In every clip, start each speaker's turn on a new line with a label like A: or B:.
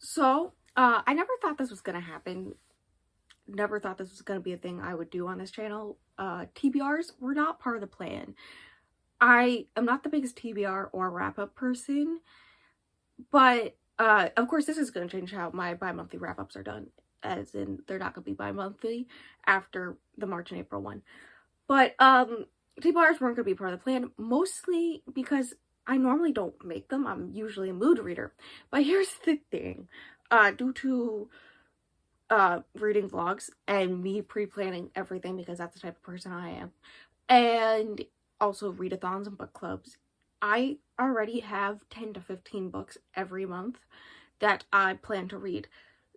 A: So, I never thought this was gonna happen. Never thought this was gonna be a thing I would do on this channel. TBRs were not part of the plan. I am not the biggest TBR or wrap-up person, but of course this is gonna change how my bi-monthly wrap-ups are done, as in they're not gonna be bi-monthly after the March and April one. But TBRs weren't gonna be part of the plan, mostly because I normally don't make them. I'm usually a mood reader. But here's the thing. Due to reading vlogs and me pre-planning everything, because that's the type of person I am, and also readathons and book clubs, I already have 10 to 15 books every month that I plan to read.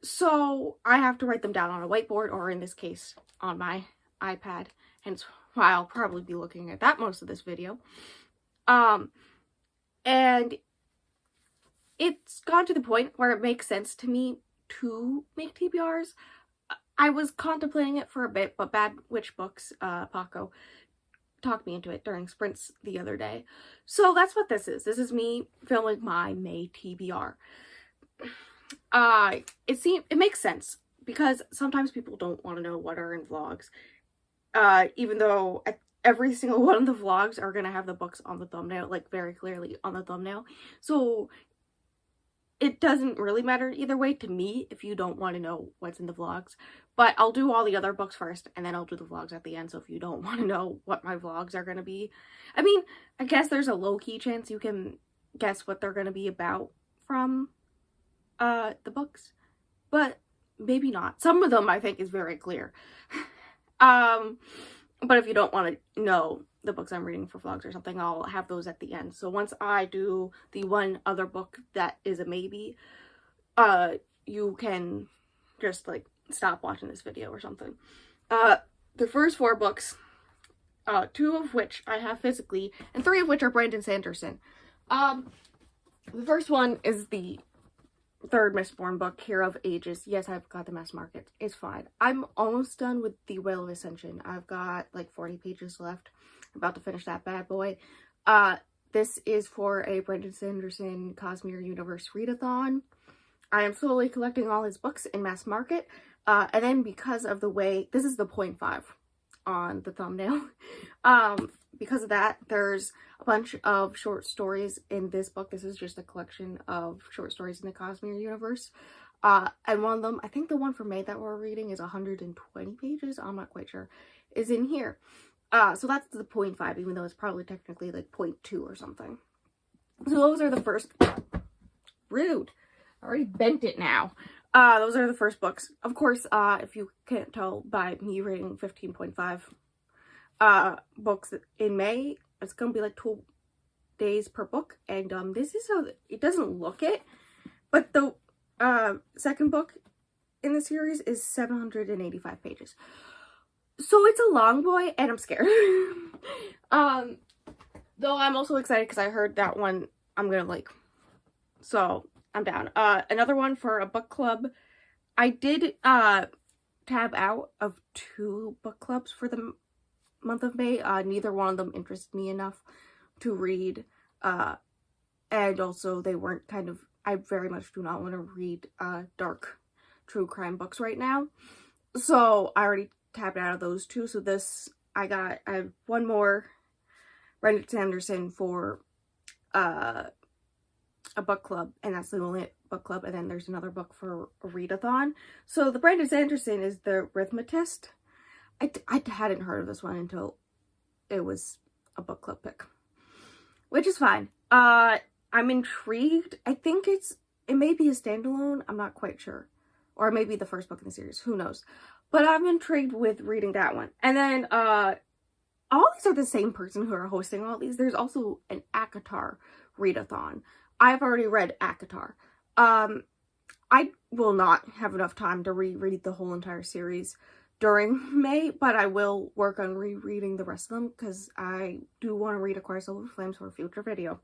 A: So I have to write them down on a whiteboard, or in this case, on my iPad, hence why I'll probably be looking at that most of this video. And it's gone to the point where it makes sense to me to make TBRs. I was contemplating it for a bit, but Bad Witch Books, Paco, talked me into it during sprints the other day. So that's what this is. This is me filming my May TBR. It makes sense because sometimes people don't want to know what are in vlogs. Even though every single one of the vlogs are gonna have the books on the thumbnail, like very clearly on the thumbnail. So it doesn't really matter either way to me if you don't want to know what's in the vlogs. But I'll do all the other books first, and then I'll do the vlogs at the end. So if you don't want to know what my vlogs are going to be, I mean, I guess there's a low-key chance you can guess what they're going to be about from the books. But maybe not. Some of them I think is very clear. But if you don't want to know the books I'm reading for vlogs or something, I'll have those at the end. So once I do the one other book that is a maybe, you can just like stop watching this video or something. The first 4 books, 2 of which I have physically, and 3 of which are Brandon Sanderson. The first one is the 3rd Mistborn book, Hero of Ages. Yes, I've got the mass market. It's fine. I'm almost done with the Whale of Ascension. I've got like 40 pages left. I'm about to finish that bad boy. This is for a Brandon Sanderson Cosmere Universe readathon. I am slowly collecting all his books in mass market. And then because of the way, this is the 0.5 on the thumbnail. Because of that, there's a bunch of short stories in this book. This is just a collection of short stories in the Cosmere universe. And one of them, I think the one for May that we're reading is 120 pages. I'm not quite sure. Is in here. So that's the 0.5, even though it's probably technically like 0.2 or something. So those are the first... Rude. I already bent it now. Those are the first books. Of course, if you can't tell by me reading 15.5 books in May, it's gonna be like 2 days per book. And this is how it doesn't look it, but the second book in the series is 785 pages. So it's a long boy, and I'm scared. Though I'm also excited because I heard that one I'm gonna like. So I'm down. Another one for a book club. I did tab out of 2 book clubs for the month of May. Neither one of them interested me enough to read. And also they weren't I very much do not want to read dark true crime books right now. So I already tabbed out of those 2. So this, I have one more Brandon Sanderson for a book club, and that's the only book club, and then there's another book for a readathon. So the Brandon Sanderson is the Rhythmatist. I hadn't heard of this one until it was a book club pick, which is fine. I'm intrigued. I think it may be a standalone. I'm not quite sure, or maybe the first book in the series. Who knows? But I'm intrigued with reading that one. And then all these are the same person who are hosting all these. There's also an ACOTAR readathon. I've already read ACOTAR. I will not have enough time to reread the whole entire series during May, but I will work on rereading the rest of them because I do want to read A Course Over Flames for a future video.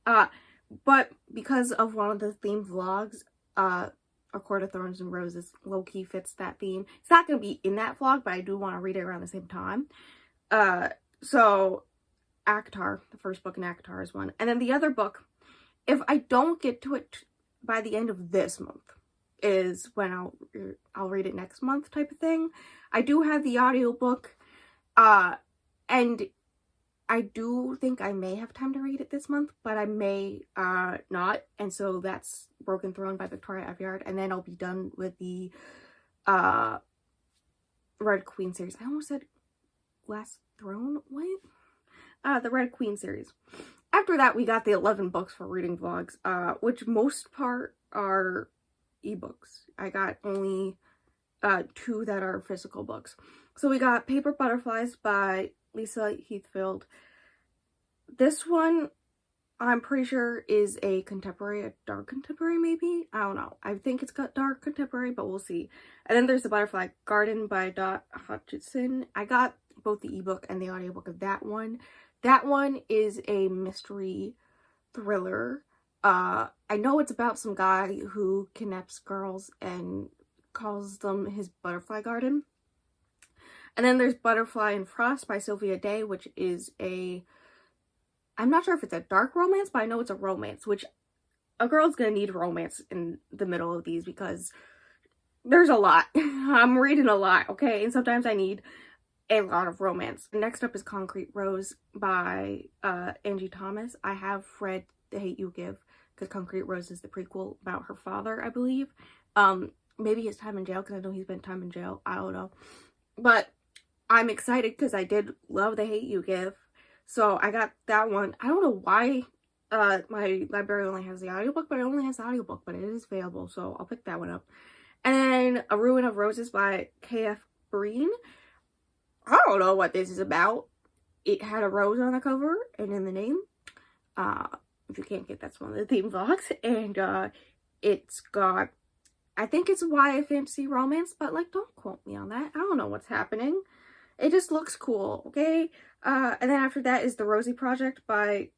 A: But because of one of the themed vlogs, A Court of Thorns and Roses low-key fits that theme. It's not going to be in that vlog, but I do want to read it around the same time. So ACOTAR, the first book in ACOTAR is one. And then the other book, if I don't get to it by the end of this month is when I'll read it next month type of thing. I do have the audiobook, and I do think I may have time to read it this month, but I may not. And so that's Broken Throne by Victoria Aveyard, and then I'll be done with the Red Queen series. I almost said Glass Throne? What? The Red Queen series. After that, we got the 11 books for reading vlogs, which most part are ebooks. I got only 2 that are physical books. So we got Paper Butterflies by Lisa Heathfield. This one, I'm pretty sure, is a contemporary, a dark contemporary maybe? I don't know. I think it's got dark contemporary, but we'll see. And then there's The Butterfly Garden by Dot Hutchinson. I got both the ebook and the audiobook of that one. That one is a mystery thriller. I know it's about some guy who kidnaps girls and calls them his butterfly garden. And then there's Butterfly and Frost by Sylvia Day, which is I'm not sure if it's a dark romance, but I know it's a romance, which a girl's gonna need romance in the middle of these because there's a lot. I'm reading a lot, okay? And sometimes I need a lot of romance. Next up is Concrete Rose by Angie Thomas. I have read The Hate You Give because Concrete Rose is the prequel about her father, I believe. Maybe his time in jail, because I know he spent time in jail. I don't know. But I'm excited because I did love The Hate You Give. So I got that one. I don't know why my library only has the audiobook, but it only has the audiobook, but it is available, so I'll pick that one up. And then A Ruin of Roses by K.F. Breen. I don't know what this is about. It had a rose on the cover and in the name. If you can't get, that's one of the theme vlogs. And it's got, I think it's YA fantasy romance, but like, don't quote me on that. I don't know what's happening. It just looks cool, okay? And then after that is The Rosie Project by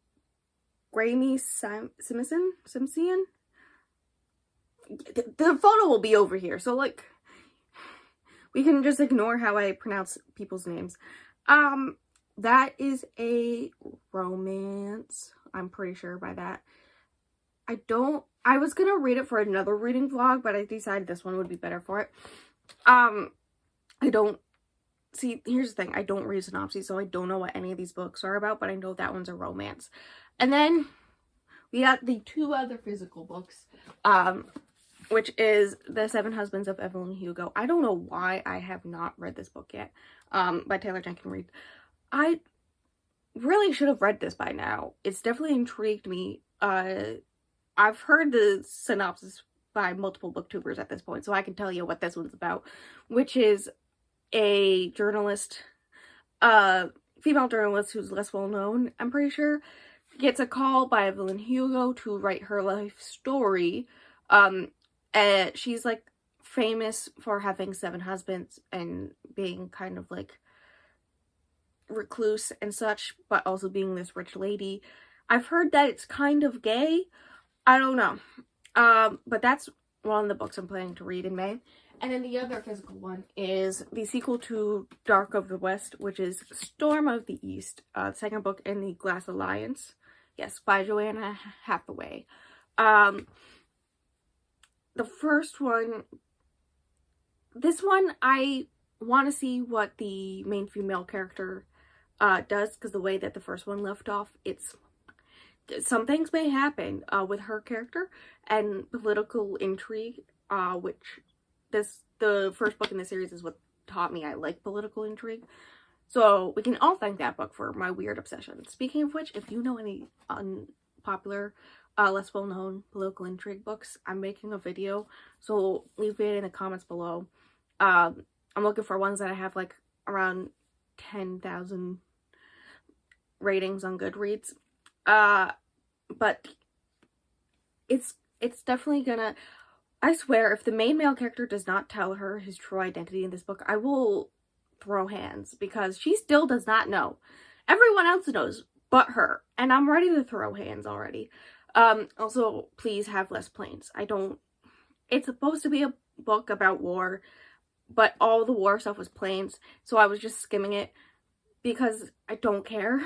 A: Graeme Simsion. The photo will be over here, so like, we can just ignore how I pronounce people's names. That is a romance. I'm pretty sure by that. I was gonna read it for another reading vlog, but I decided this one would be better for it. See, here's the thing. I don't read synopses, so I don't know what any of these books are about, but I know that one's a romance. And then we got the 2 other physical books, which is The 7 Husbands of Evelyn Hugo. I don't know why I have not read this book yet, by Taylor Jenkins Reid. I really should have read this by now. It's definitely intrigued me. I've heard the synopsis by multiple booktubers at this point, so I can tell you what this one's about, which is a journalist, female journalist who's less well known, I'm pretty sure, gets a call by Evelyn Hugo to write her life story. And she's like famous for having 7 husbands and being kind of like recluse and such, but also being this rich lady. I've heard that it's kind of gay. I don't know. But that's one of the books I'm planning to read in May. And then the other physical one is the sequel to Dark of the West, which is Storm of the East, the second book in the Glass Alliance. Yes, by Joanna Hathaway. The first one, this one, I want to see what the main female character does, because the way that the first one left off, some things may happen with her character and political intrigue, which the first book in the series is what taught me I like political intrigue. So we can all thank that book for my weird obsession. Speaking of which, if you know any unpopular, less well-known political intrigue books, I'm making a video, so leave it in the comments below. I'm looking for ones that I have like around 10,000 ratings on Goodreads. But it's definitely gonna, I swear, if the main male character does not tell her his true identity in this book, I will throw hands, because she still does not know. Everyone else knows but her, and I'm ready to throw hands already. Also, please have less planes. It's supposed to be a book about war, but all the war stuff was planes, so I was just skimming it because I don't care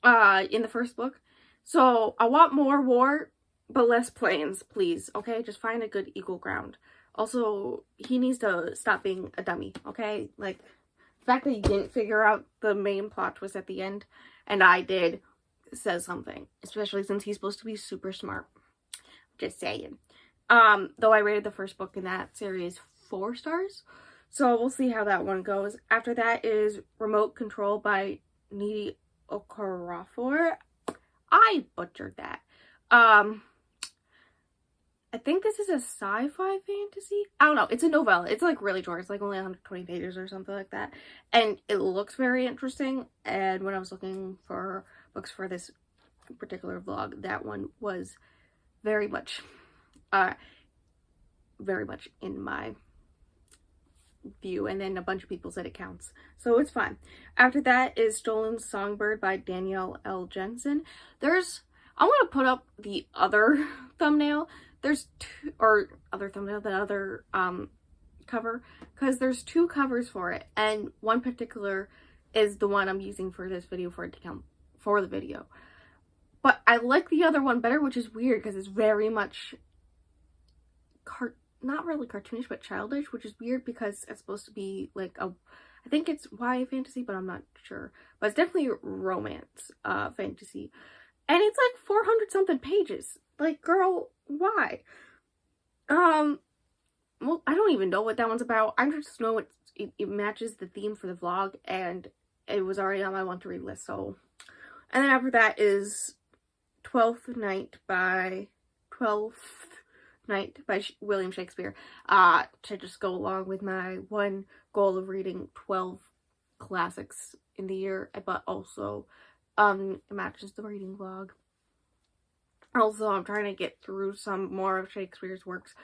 A: in the first book. So I want more war, but less plans, please, okay? Just find a good equal ground. Also, he needs to stop being a dummy, okay? Like, the fact that he didn't figure out the main plot twist at the end, and I did, says something. Especially since he's supposed to be super smart. Just saying. Though I rated the first book in that series 4 stars. So we'll see how that one goes. After that is Remote Control by Needy Okorafor. I butchered that. I think this is a sci-fi fantasy. I don't know. It's a novella. It's like really short. It's like only 120 pages or something like that. And it looks very interesting. And when I was looking for books for this particular vlog, that one was very much in my view. And then a bunch of people said it counts. So it's fine. After that is Stolen Songbird by Danielle L. Jensen. I want to put up the other thumbnail. There's two, or other thumbnail, the other cover, because there's 2 covers for it, and one particular is the one I'm using for this video for it to count for the video. But I like the other one better, which is weird because it's very much not really cartoonish, but childish, which is weird because it's supposed to be like I think it's YA fantasy, but I'm not sure. But it's definitely romance fantasy. And it's like 400 something pages. Like, girl, why? Well, I don't even know what that one's about. I just know it matches the theme for the vlog, and it was already on my want to read list, so. And then after that is 12th Night by William Shakespeare. To just go along with my one goal of reading 12 classics in the year, but also it matches the reading vlog. Also, I'm trying to get through some more of Shakespeare's works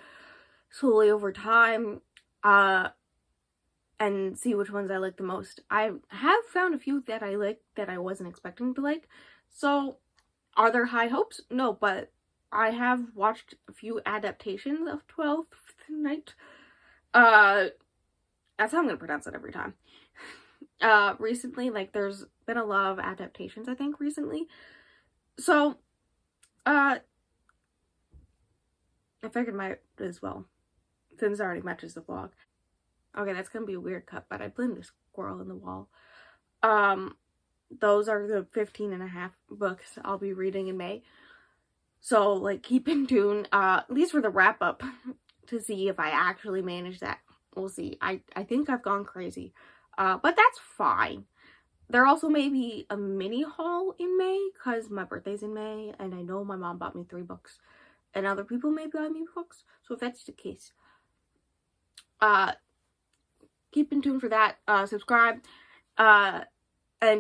A: slowly over time, and see which ones I like the most. I have found a few that I like that I wasn't expecting to like. So, are there high hopes? No, but I have watched a few adaptations of 12th Night. That's how I'm gonna pronounce it every time. Recently, like, there's been a lot of adaptations, I think, recently. So, I figured might as well, since it already matches the vlog. Okay, that's gonna be a weird cut, but I blamed the squirrel in the wall. Those are the 15.5 books I'll be reading in May. So, like, keep in tune, at least for the wrap-up, to see if I actually manage that. We'll see. I think I've gone crazy. But that's fine. There also may be a mini haul in May, because my birthday's in May, and I know my mom bought me 3 books, and other people may buy me books, so if that's the case, keep in tune for that, subscribe, and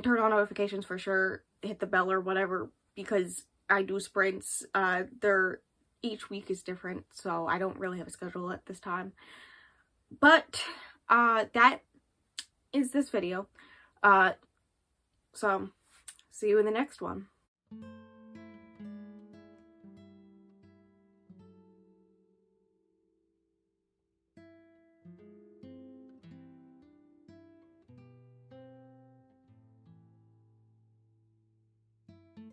A: turn on notifications for sure, hit the bell or whatever, because I do sprints, each week is different, so I don't really have a schedule at this time, but, that is this video. So, see you in the next one.